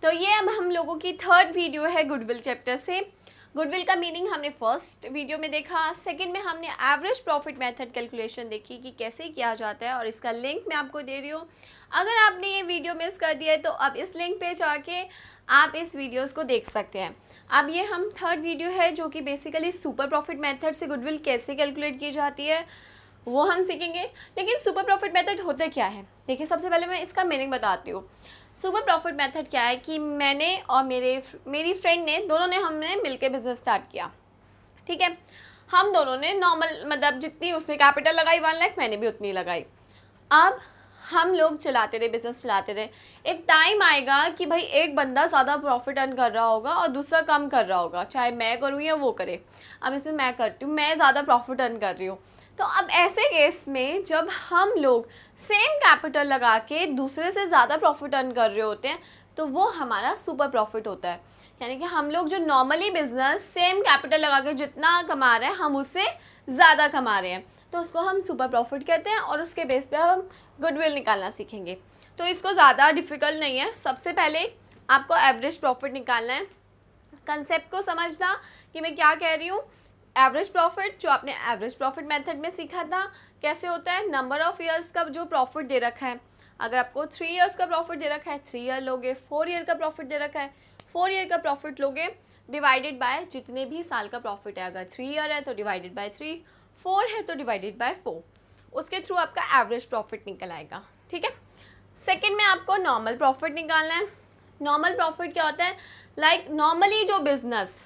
तो ये अब हम लोगों की थर्ड वीडियो है गुडविल चैप्टर से। गुडविल का मीनिंग हमने फर्स्ट वीडियो में देखा, सेकंड में हमने एवरेज प्रॉफिट मेथड कैलकुलेशन देखी कि कैसे किया जाता है, और इसका लिंक मैं आपको दे रही हूँ। अगर आपने ये वीडियो मिस कर दिया है तो अब इस लिंक पे जाके आप इस वीडियोस को देख सकते हैं। अब ये हम थर्ड वीडियो है जो कि बेसिकली सुपर प्रॉफिट मेथड से गुडविल कैसे कैलकुलेट की जाती है वो हम सीखेंगे। लेकिन सुपर प्रॉफिट मेथड होते क्या है, देखिए सबसे पहले मैं इसका मीनिंग बताती हूँ। सुपर प्रॉफिट मेथड क्या है कि मैंने और मेरी फ्रेंड ने, दोनों ने, हमने मिलकर बिजनेस स्टार्ट किया। ठीक है, हम दोनों ने नॉर्मल मतलब जितनी उसने कैपिटल लगाई 1 लाख, मैंने भी उतनी लगाई। अब हम लोग चलाते रहे, बिजनेस चलाते रहे। एक टाइम आएगा कि भाई एक बंदा ज़्यादा प्रॉफिट अर्न कर रहा होगा और दूसरा कम कर रहा होगा, चाहे मैं करूँ या वो करे। अब इसमें मैं करती हूँ, मैं ज़्यादा प्रॉफिट अर्न कर रही हूँ। तो अब ऐसे केस में जब हम लोग सेम कैपिटल लगा के दूसरे से ज़्यादा प्रॉफिट अर्न कर रहे होते हैं तो वो हमारा सुपर प्रॉफिट होता है। यानी कि हम लोग जो नॉर्मली बिजनेस सेम कैपिटल लगा के जितना कमा रहे हैं हम उससे ज़्यादा कमा रहे हैं, तो उसको हम सुपर प्रॉफिट कहते हैं। और उसके बेस पे हम गुडविल निकालना सीखेंगे। तो इसको ज़्यादा डिफ़िकल्ट नहीं है। सबसे पहले आपको एवरेज प्रॉफिट निकालना है। कंसेप्ट को समझना कि मैं क्या कह रही हूँ। एवरेज प्रॉफिट जो आपने एवरेज प्रॉफिट मेथड में सीखा था कैसे होता है, नंबर ऑफ़ ईयर्स का जो प्रॉफिट दे रखा है, अगर आपको 3 ईयर्स का प्रॉफिट दे रखा है 3 ईयर लोगे, 4 ईयर का प्रॉफिट दे रखा है 4 ईयर का प्रॉफिट लोगे, डिवाइडेड बाय जितने भी साल का प्रॉफिट है। अगर 3 ईयर है तो डिवाइडेड बाय 3, 4 है तो डिवाइडेड बाय 4। उसके थ्रू आपका एवरेज प्रॉफिट निकल आएगा। ठीक है, सेकेंड में आपको नॉर्मल प्रॉफिट निकालना है। नॉर्मल प्रॉफिट क्या होता है, लाइक नॉर्मली जो बिजनेस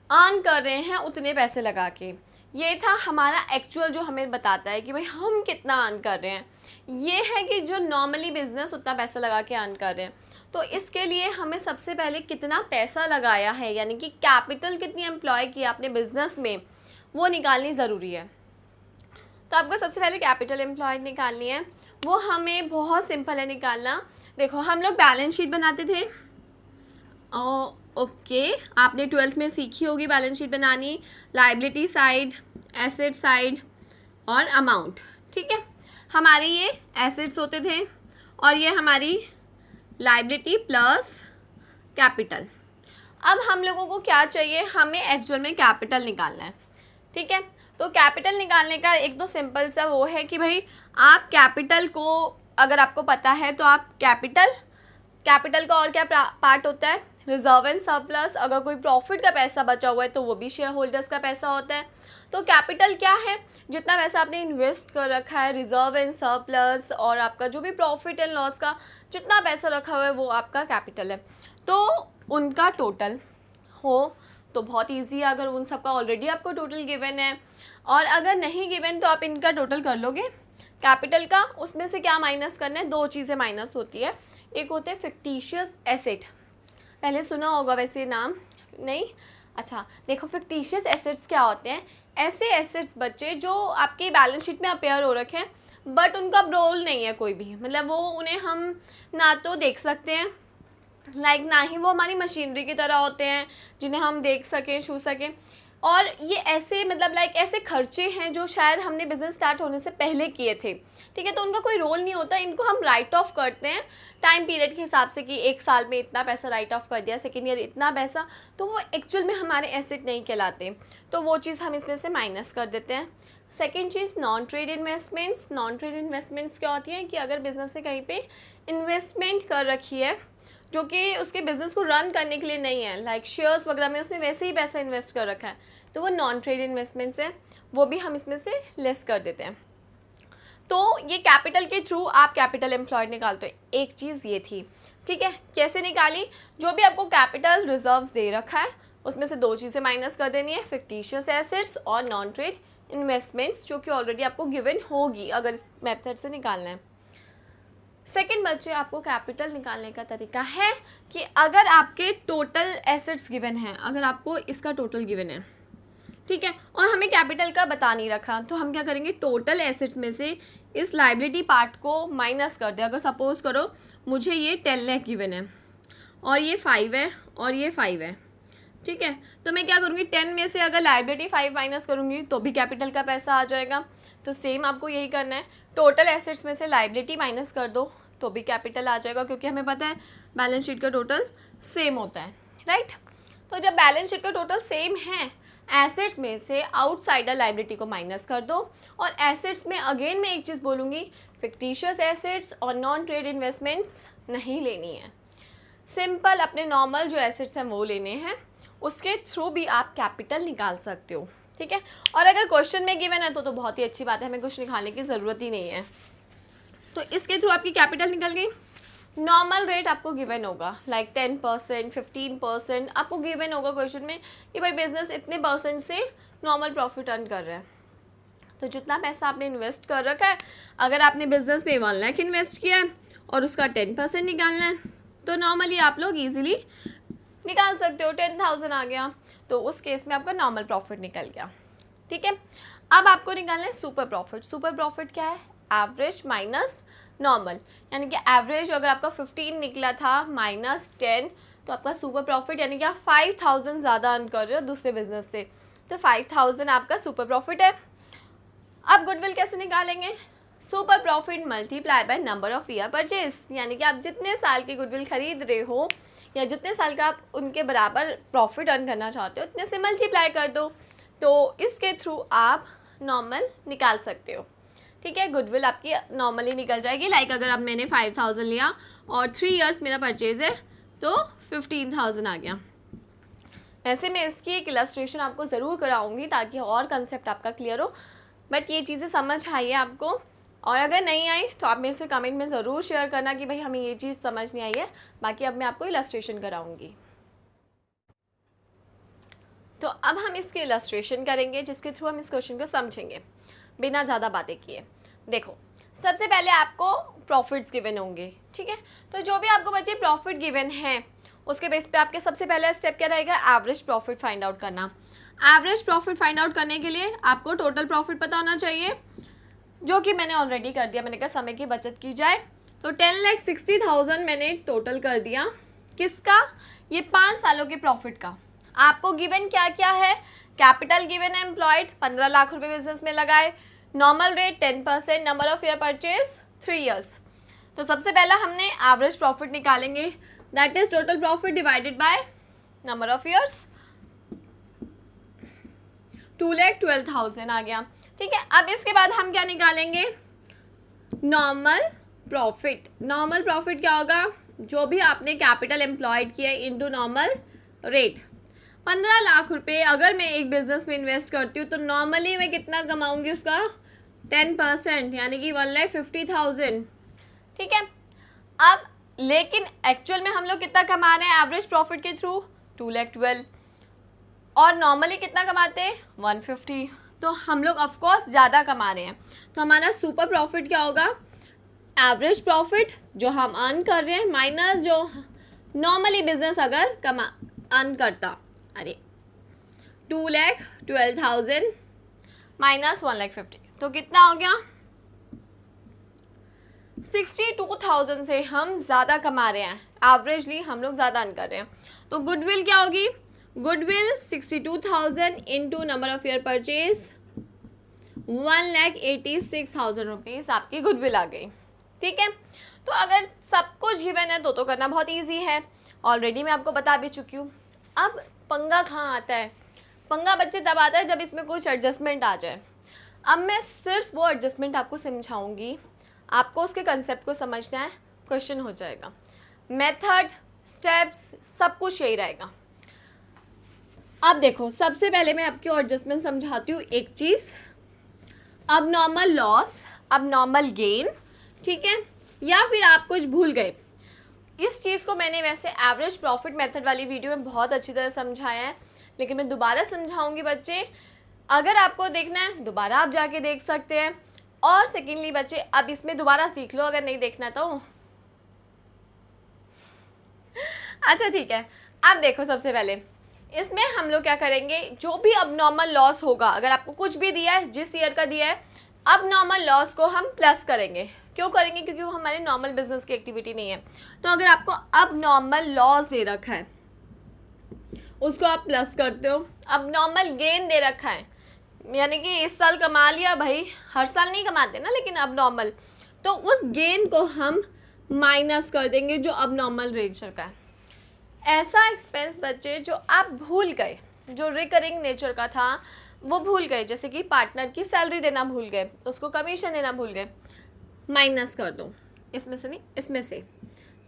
अर्न कर रहे हैं उतने पैसे लगा के, ये था हमारा एक्चुअल जो हमें बताता है कि भाई हम कितना अर्न कर रहे हैं। ये है कि जो नॉर्मली बिजनेस उतना पैसा लगा के अर्न कर रहे हैं। तो इसके लिए हमें सबसे पहले कितना पैसा लगाया है, यानी कि कैपिटल कितनी एम्प्लॉय की आपने बिजनेस में, वो निकालनी ज़रूरी है। तो आपको सबसे पहले कैपिटल एम्प्लॉयड निकालनी है। वो हमें बहुत सिंपल है निकालना। देखो हम लोग बैलेंस शीट बनाते थे, ओके आपने 12th में सीखी होगी बैलेंस शीट बनानी, लायबिलिटी साइड, एसेट साइड और अमाउंट। ठीक है, हमारे ये एसेट्स होते थे और ये हमारी लायबिलिटी प्लस कैपिटल। अब हम लोगों को क्या चाहिए, हमें एक्चुअल में कैपिटल निकालना है। ठीक है, तो कैपिटल निकालने का एक तो सिंपल सा वो है कि भाई आप कैपिटल को, अगर आपको पता है तो आप कैपिटल का और क्या पार्ट होता है, रिजर्व एंड सरप्लस। अगर कोई प्रॉफिट का पैसा बचा हुआ है तो वो भी शेयर होल्डर्स का पैसा होता है। तो कैपिटल क्या है, जितना पैसा आपने इन्वेस्ट कर रखा है, रिजर्व एंड सरप्लस, और आपका जो भी प्रॉफिट एंड लॉस का जितना पैसा रखा हुआ है वो आपका कैपिटल है। तो उनका टोटल हो तो बहुत ईजी है, अगर उन सबका ऑलरेडी आपको टोटल गिवन है, और अगर नहीं गिवन तो आप इनका टोटल कर लोगे कैपिटल का। उसमें से क्या माइनस करना है, 2 चीज़ें माइनस होती है। एक होते हैं फिक्टिशियस एसेट, पहले सुना होगा वैसे नाम नहीं, अच्छा देखो फिक्टिशियस एसेट्स क्या होते हैं, ऐसे एसेट्स बच्चे जो आपके बैलेंस शीट में अपेयर हो रखे हैं बट उनका रोल नहीं है कोई भी, मतलब वो उन्हें हम ना तो देख सकते हैं, लाइक ना ही वो हमारी मशीनरी की तरह होते हैं जिन्हें हम देख सकें, छू सकें। और ये ऐसे मतलब लाइक ऐसे खर्चे हैं जो शायद हमने बिज़नेस स्टार्ट होने से पहले किए थे। ठीक है, तो उनका कोई रोल नहीं होता, इनको हम राइट ऑफ करते हैं टाइम पीरियड के हिसाब से कि 1 साल में इतना पैसा राइट ऑफ कर दिया, सेकेंड ईयर इतना पैसा, तो वो एक्चुअल में हमारे एसेट नहीं कहलाते। तो वो चीज़ हम इसमें से माइनस कर देते हैं। सेकेंड चीज़ non trade investments. Non trade investments क्या होती हैं कि अगर बिज़नेस ने कहीं पर इन्वेस्टमेंट कर रखी है जो कि उसके बिज़नेस को रन करने के लिए नहीं है, लाइक शेयर्स वगैरह में उसने वैसे ही पैसा इन्वेस्ट कर रखा है, तो वो नॉन ट्रेड इन्वेस्टमेंट्स है, वो भी हम इसमें से लेस कर देते हैं। तो ये कैपिटल के थ्रू आप कैपिटल एम्प्लॉयड निकालते हो। एक चीज़ ये थी। ठीक है, कैसे निकाली, जो भी आपको कैपिटल रिजर्व्स दे रखा है उसमें से 2 चीज़ें माइनस कर देनी है, फिक्टिशियस एसेट्स और नॉन ट्रेड इन्वेस्टमेंट्स, जो कि ऑलरेडी आपको गिवन होगी अगर इस मेथड से निकालना है। सेकेंड बच्चे आपको कैपिटल निकालने का तरीका है कि अगर आपके टोटल एसेट्स गिवन है, अगर आपको इसका टोटल गिवन है, ठीक है, और हमें कैपिटल का बता नहीं रखा, तो हम क्या करेंगे, टोटल एसेट्स में से इस लायबिलिटी पार्ट को माइनस कर दें। अगर सपोज करो मुझे ये 10 लाख गिवन है और ये 5 है और ये 5 है, ठीक है, तो मैं क्या करूँगी, 10 में से अगर लायबिलिटी 5 माइनस करूँगी तो भी कैपिटल का पैसा आ जाएगा। तो सेम आपको यही करना है, टोटल एसेट्स में से लायबिलिटी माइनस कर दो तो भी कैपिटल आ जाएगा, क्योंकि हमें पता है बैलेंस शीट का टोटल सेम होता है, राइट। तो जब बैलेंस शीट का टोटल सेम है, एसेट्स में से आउटसाइडर लायबिलिटी को माइनस कर दो। और एसेट्स में अगेन मैं एक चीज़ बोलूँगी, फिक्टिशियस एसेट्स और नॉन ट्रेड इन्वेस्टमेंट्स नहीं लेनी है। सिंपल अपने नॉर्मल जो एसेट्स हैं वो लेने हैं, उसके थ्रू भी आप कैपिटल निकाल सकते हो, ठीक है। और अगर क्वेश्चन में गिवन है तो बहुत ही अच्छी बात है, हमें कुछ निकालने की ज़रूरत ही नहीं है। तो इसके थ्रू आपकी कैपिटल निकल गई। नॉर्मल रेट आपको गिवन होगा, लाइक 10%, 15% आपको गिवन होगा क्वेश्चन में कि भाई बिजनेस इतने % से नॉर्मल प्रॉफिट अर्न कर रहा है। तो जितना पैसा आपने इन्वेस्ट कर रखा है, अगर आपने बिजनेस में 1 लाख इन्वेस्ट किया है और उसका 10% निकालना है, तो नॉर्मली आप लोग ईजिली निकाल सकते हो। 10,000 आ गया तो उस केस में आपका नॉर्मल प्रॉफिट निकल गया, ठीक है। अब आपको निकालना है सुपर प्रॉफिट। सुपर प्रॉफिट क्या है? एवरेज माइनस नॉर्मल, यानी कि एवरेज अगर आपका 15 निकला था माइनस 10, तो आपका सुपर प्रॉफिट यानी कि आप 5,000 ज़्यादा अर्न कर रहे हो दूसरे बिजनेस से, तो 5,000 आपका सुपर प्रॉफिट है। अब गुडविल कैसे निकालेंगे? Super profit multiply by number of year purchase, यानी कि आप जितने साल की गुडविल खरीद रहे हो या जितने साल का आप उनके बराबर प्रॉफिट अर्न करना चाहते हो, इतने से मल्टीप्लाई कर दो, तो इसके थ्रू आप नॉर्मल निकाल सकते हो, ठीक है। गुडविल आपकी नॉर्मली निकल जाएगी। लाइक अगर अब मैंने 5,000 लिया और 3 इयर्स मेरा परचेज है तो 15,000 आ गया। वैसे मैं इसकी एक इलस्ट्रेशन आपको ज़रूर कराऊंगी ताकि और कंसेप्ट आपका क्लियर हो, बट ये चीज़ें समझ आई है आपको। और अगर नहीं आई तो आप मेरे से कमेंट में ज़रूर शेयर करना कि भाई हमें ये चीज़ समझ नहीं आई है। बाकी अब मैं आपको इलस्ट्रेशन कराऊंगी। तो अब हम इसकी इलस्ट्रेशन करेंगे जिसके थ्रू हम इस क्वेश्चन को समझेंगे बिना ज़्यादा बातें किए। देखो, सबसे पहले आपको प्रॉफिट्स गिवन होंगे, ठीक है। तो जो भी आपको बच्चे प्रॉफिट गिवन है उसके बेस पे आपके सबसे पहला स्टेप क्या रहेगा? एवरेज प्रॉफिट फाइंड आउट करना। एवरेज प्रॉफिट फाइंड आउट करने के लिए आपको टोटल प्रॉफिट पता होना चाहिए, जो कि मैंने ऑलरेडी कर दिया। मैंने कहा समय की बचत की जाए, तो 10,60,000 मैंने टोटल कर दिया। किसका? ये 5 सालों के प्रॉफिट का। आपको गिवन क्या क्या है? कैपिटल गिवन है एम्प्लॉयड 15 लाख रुपए बिजनेस में लगाए, normal rate 10%, number of year purchase 3 years. तो सबसे पहला हमने एवरेज प्रॉफिट निकालेंगे, that is total profit divided by number of years. 2,12,000 आ गया, ठीक है। अब इसके बाद हम क्या निकालेंगे? Normal profit. नॉर्मल प्रॉफिट क्या होगा? जो भी आपने कैपिटल एम्प्लॉयड किया इनटू नॉर्मल रेट। 15 लाख रुपए अगर मैं एक बिजनेस में इन्वेस्ट करती हूँ तो नॉर्मली मैं कितना कमाऊंगी? उसका 10%, यानी कि 1,50,000, ठीक है। अब लेकिन एक्चुअल में हम लोग कितना कमा रहे हैं एवरेज प्रॉफिट के थ्रू? 2,12,000, और नॉर्मली कितना कमाते हैं? 150। तो हम लोग ऑफकोर्स ज़्यादा कमा रहे हैं, तो हमारा सुपर प्रॉफिट क्या होगा? एवरेज प्रॉफिट जो हम अर्न कर रहे हैं माइनस जो नॉर्मली बिजनेस अगर अर्न करता, अरे 2,12,000 माइनस 1,50,000, तो कितना हो गया? 62,000 से हम ज़्यादा कमा रहे हैं, एवरेजली हम लोग ज़्यादा अर्न कर रहे हैं। तो गुडविल क्या होगी? Goodwill 62,000 into number of year purchase 1,86,000 rupees आपकी गुडविल आ गई, ठीक है। तो अगर सब कुछ गिवन है तो करना बहुत इजी है, ऑलरेडी मैं आपको बता भी चुकी हूँ। अब पंगा कहाँ आता है? पंगा बच्चे तब आता है जब इसमें कुछ एडजस्टमेंट आ जाए। अब मैं सिर्फ वो एडजस्टमेंट आपको समझाऊंगी, आपको उसके कंसेप्ट को समझना है, क्वेश्चन हो जाएगा। मेथड, स्टेप्स सब कुछ यही रहेगा। अब देखो, सबसे पहले मैं आपको एडजस्टमेंट समझाती हूँ एक चीज़, अब नॉर्मल लॉस, अब नॉर्मल गेन, ठीक है। या फिर आप कुछ भूल गए, इस चीज़ को मैंने वैसे एवरेज प्रॉफिट मेथड वाली वीडियो में बहुत अच्छी तरह समझाया है, लेकिन मैं दोबारा समझाऊंगी बच्चे। अगर आपको देखना है दोबारा आप जाके देख सकते हैं। और सेकेंडली बच्चे, अब इसमें दोबारा सीख लो अगर नहीं देखना तो। अच्छा ठीक है, अब देखो, सबसे पहले इसमें हम लोग क्या करेंगे? जो भी अब नॉर्मल लॉस होगा, अगर आपको कुछ भी दिया है, जिस ईयर का दिया है, अब नॉर्मल लॉस को हम प्लस करेंगे। क्यों करेंगे? क्योंकि वो हमारे नॉर्मल बिजनेस की एक्टिविटी नहीं है। तो अगर आपको अब नॉर्मल लॉस दे रखा है उसको आप प्लस करते हो। अब नॉर्मल गेन दे रखा है, यानी कि इस साल कमा लिया, भाई हर साल नहीं कमाते ना, लेकिन अब नॉर्मल, तो उस गेन को हम माइनस कर देंगे जो अब नॉर्मल रेट का है। ऐसा एक्सपेंस बचे जो आप भूल गए, जो रिकरिंग नेचर का था वो भूल गए, जैसे कि पार्टनर की सैलरी देना भूल गए, उसको कमीशन देना भूल गए, माइनस कर दो, इसमें से नहीं इसमें से,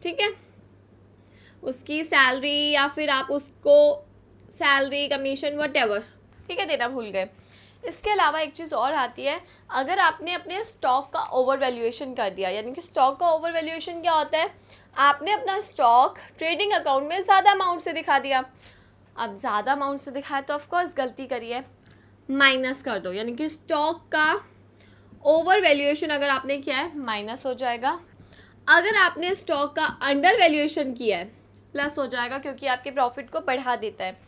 ठीक है। उसकी सैलरी या फिर आप उसको सैलरी कमीशन व्हाटएवर, ठीक है, देना भूल गए। इसके अलावा एक चीज़ और आती है, अगर आपने अपने स्टॉक का ओवर वैल्यूएशन कर दिया, यानी कि स्टॉक का ओवर वैल्यूएशन क्या होता है, आपने अपना स्टॉक ट्रेडिंग अकाउंट में ज़्यादा अमाउंट से दिखा दिया। अब ज़्यादा अमाउंट से दिखाया तो ऑफकोर्स गलती करी है, माइनस कर दो, यानी कि स्टॉक का ओवर वैल्यूएशन अगर आपने किया है माइनस हो जाएगा, अगर आपने स्टॉक का अंडर वैल्यूएशन किया है प्लस हो जाएगा, क्योंकि आपके प्रॉफिट को बढ़ा देता है।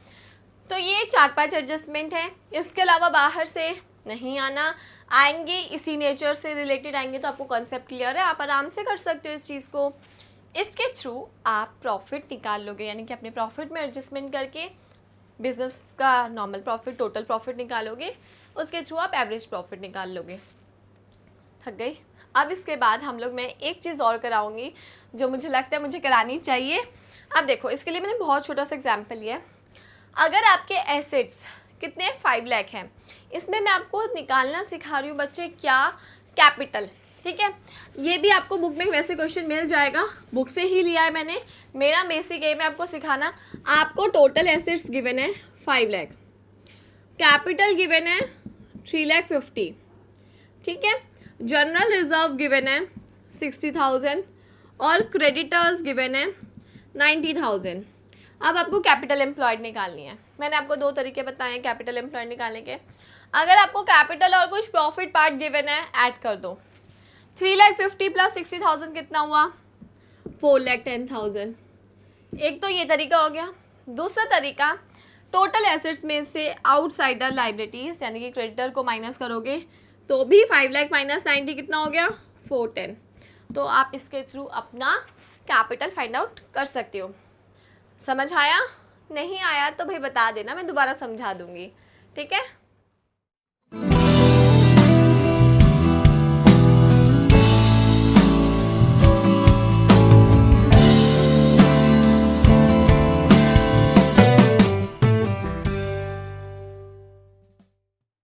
तो ये 4-5 एडजस्टमेंट है, इसके अलावा बाहर से नहीं आना, आएंगे इसी नेचर से रिलेटेड आएंगे तो आपको कॉन्सेप्ट क्लियर है, आप आराम से कर सकते हो इस चीज़ को। इसके थ्रू आप प्रॉफिट निकाल लोगे, यानी कि अपने प्रॉफिट में एडजस्टमेंट करके बिजनेस का नॉर्मल प्रॉफिट, टोटल प्रॉफिट निकालोगे, उसके थ्रू आप एवरेज प्रॉफिट निकाल लोगे। थक गई। अब इसके बाद हम लोग, मैं एक चीज़ और कराऊंगी जो मुझे लगता है मुझे करानी चाहिए। अब देखो, इसके लिए मैंने बहुत छोटा सा एग्जाम्पल लिया है। अगर आपके एसेट्स कितने 5 लाख हैं, इसमें मैं आपको निकालना सिखा रही हूँ बच्चे क्या, कैपिटल, ठीक है। ये भी आपको बुक में वैसे क्वेश्चन मिल जाएगा, बुक से ही लिया है मैंने, मेरा बेसिक एम है आपको सिखाना। आपको टोटल एसेट्स गिवन है 5 लाख, कैपिटल गिवन है 3,50,000, ठीक है। जनरल रिजर्व गिवन है 60,000 और क्रेडिटर्स गिवन है 90,000। अब आपको कैपिटल एम्प्लॉयड निकालनी है। मैंने आपको 2 तरीके बताए हैं कैपिटल एम्प्लॉयड निकालने के। अगर आपको कैपिटल और कुछ प्रॉफिट पार्ट गिवन है, ऐड कर दो। 3,50,000 प्लस 60,000 कितना हुआ, 4,10,000। एक तो ये तरीका हो गया। दूसरा तरीका, टोटल एसेट्स में से आउटसाइडर लाइबिलिटीज यानी कि क्रेडिटर को माइनस करोगे तो भी 5 लाख माइनस 90 कितना हो गया, 410। तो आप इसके थ्रू अपना कैपिटल फाइंड आउट कर सकते हो। समझ आया? नहीं आया तो भाई बता देना, मैं दोबारा समझा दूंगी, ठीक है।